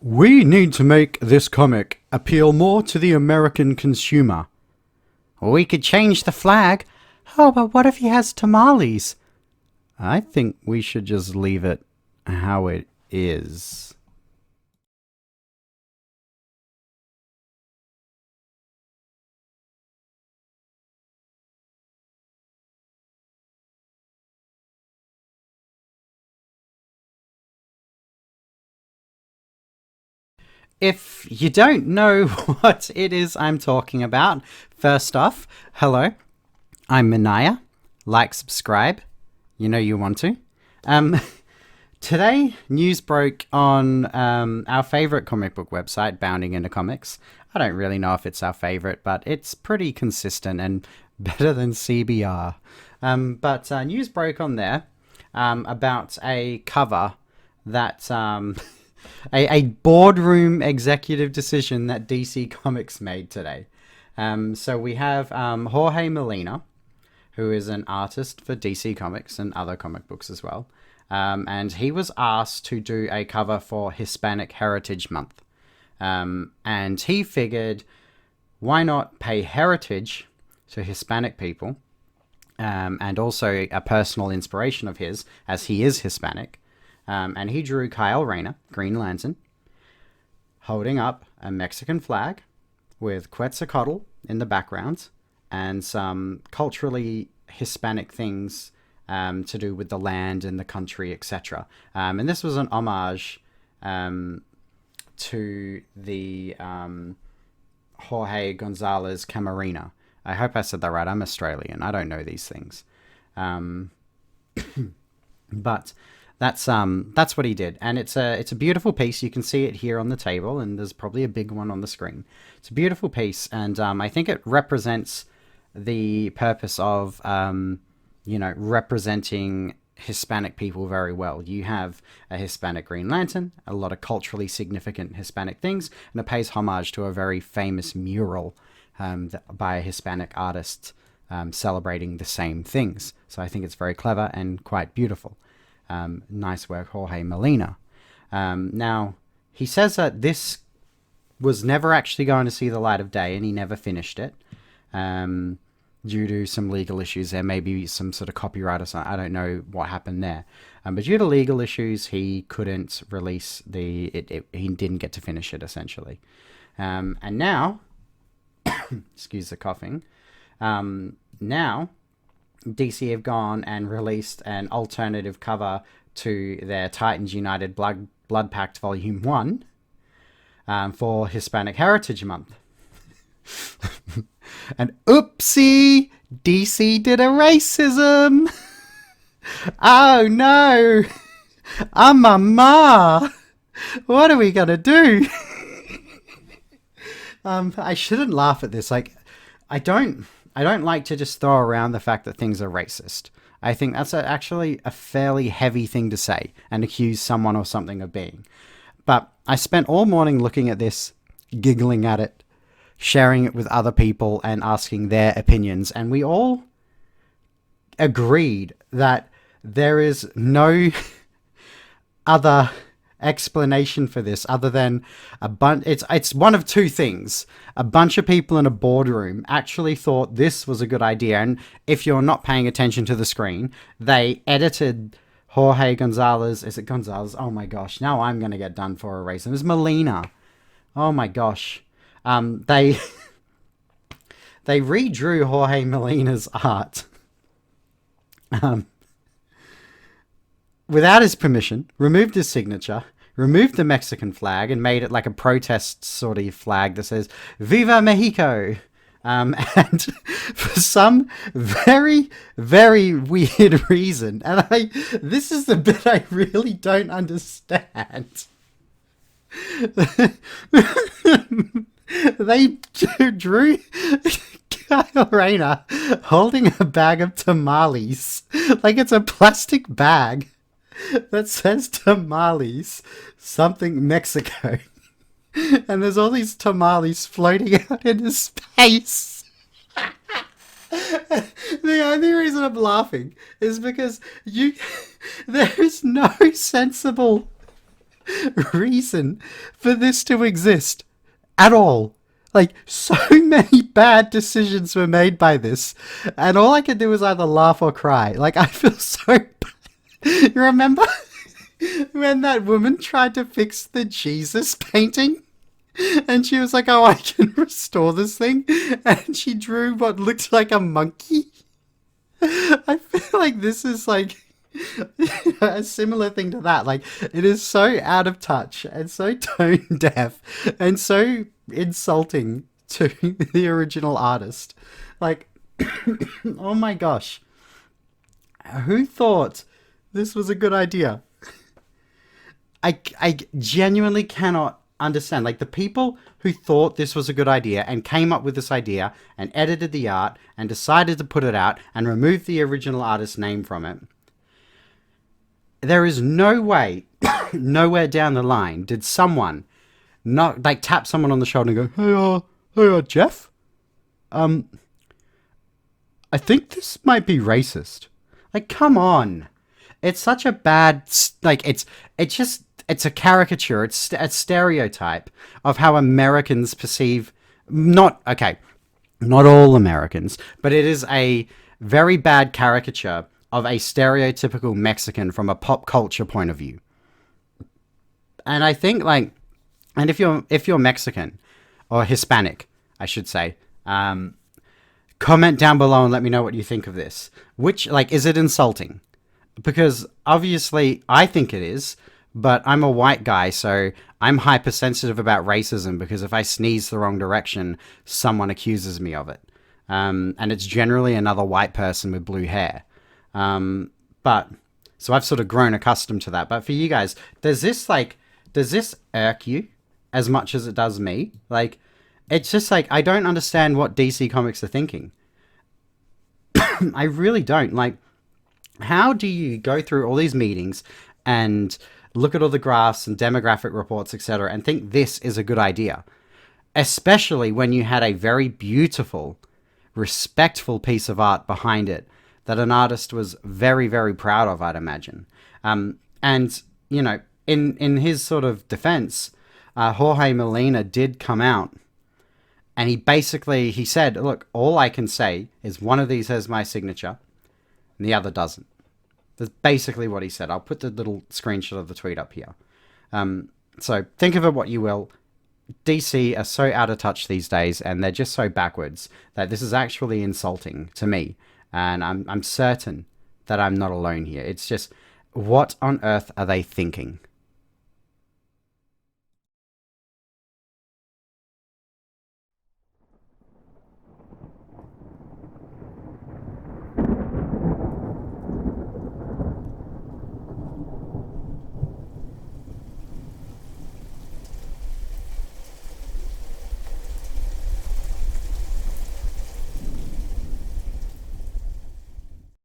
We need to make this comic appeal more to the American consumer. We could change the flag. Oh, but what if he has tamales? I think we should just leave it how it is. If you don't know what it is I'm talking about, first off, hello, I'm Manaya. Like, subscribe. You know you want to. Um, Today, news broke on our favorite comic book website, Bounding into Comics. I don't really know if it's our favorite, but it's pretty consistent and better than CBR. But news broke on there about a cover that a boardroom executive decision that DC Comics made today. So we have Jorge Molina, who is an artist for DC Comics and other comic books as well. And he was asked to do a cover for Hispanic Heritage Month. And he figured, why not pay heritage to Hispanic people? And also a personal inspiration of his, as he is Hispanic. And he drew Kyle Rayner, Green Lantern, holding up a Mexican flag with Quetzalcoatl in the background and some culturally Hispanic things to do with the land and the country, etc. And this was an homage to the Jorge Gonzalez Camarena. I hope I said that right. I'm Australian. I don't know these things. But that's what he did, and it's a beautiful piece. You can see it here on the table, and there's probably a big one on the screen. It's a beautiful piece, and I think it represents the purpose of representing Hispanic people very well. You have a Hispanic Green Lantern, a lot of culturally significant Hispanic things, and it pays homage to a very famous mural by a Hispanic artist celebrating the same things. So I think it's very clever and quite beautiful. Nice work, Jorge Molina. Now, he says that this was never actually going to see the light of day, and he never finished it due to some legal issues. There may be some sort of copyright or something. I don't know what happened there. But due to legal issues, he couldn't release he didn't get to finish it, essentially. And now, excuse the coughing, now DC have gone and released an alternative cover to their Titans United Blood Pact Volume 1 for Hispanic Heritage Month. And oopsie, DC did a racism. Oh no, I'm a ma. What are we gonna do? I shouldn't laugh at this. Like, I don't like to just throw around the fact that things are racist. I think that's actually a fairly heavy thing to say and accuse someone or something of being. But I spent all morning looking at this, giggling at it, sharing it with other people and asking their opinions. And we all agreed that there is no other explanation for this other than it's one of two things. A bunch of people in a boardroom actually thought this was a good idea, and if you're not paying attention to the screen, they edited Jorge Gonzalez. Is it Gonzalez? Oh my gosh, now I'm gonna get done for a racism. It's Molina. Oh my gosh. They they redrew Jorge Molina's art without his permission, removed his signature, removed the Mexican flag, and made it like a protest sort of flag that says "Viva Mexico." And for some very, very weird reason, and this is the bit I really don't understand. They drew Kyle Rayner holding a bag of tamales, like it's a plastic bag that says tamales, something Mexico. And there's all these tamales floating out into space. The only reason I'm laughing is because there is no sensible reason for this to exist at all. Like, so many bad decisions were made by this, and all I could do was either laugh or cry. Like, I feel so bad. You remember when that woman tried to fix the Jesus painting? And she was like, oh, I can restore this thing. And she drew what looked like a monkey. I feel like this is like a similar thing to that. Like, it is so out of touch and so tone deaf and so insulting to the original artist. Like, oh my gosh. Who thought this was a good idea? I genuinely cannot understand. Like, the people who thought this was a good idea and came up with this idea and edited the art and decided to put it out and remove the original artist's name from it. There is no way, nowhere down the line, did someone not like tap someone on the shoulder and go, hey, Jeff, I think this might be racist. Like, come on. It's such a bad, like, it's a caricature. It's a stereotype of how Americans perceive, not all Americans, but it is a very bad caricature of a stereotypical Mexican from a pop culture point of view. And I think, like, and if you're Mexican or Hispanic, I should say, comment down below and let me know what you think of this. Which, like, is it insulting? Because obviously I think it is, but I'm a white guy, so I'm hypersensitive about racism because if I sneeze the wrong direction, someone accuses me of it. And it's generally another white person with blue hair. But so I've sort of grown accustomed to that. But for you guys, does this irk you as much as it does me? Like, it's just like, I don't understand what DC Comics are thinking. I really don't. Like, how do you go through all these meetings and look at all the graphs and demographic reports, etc., and think this is a good idea? Especially when you had a very beautiful, respectful piece of art behind it that an artist was very, very proud of, I'd imagine. And, you know, in his sort of defense, Jorge Molina did come out and he said, look, all I can say is one of these has my signature and the other doesn't. That's basically what he said. I'll put the little screenshot of the tweet up here. So think of it what you will. DC are so out of touch these days, and they're just so backwards that this is actually insulting to me. And I'm certain that I'm not alone here. It's just, what on earth are they thinking?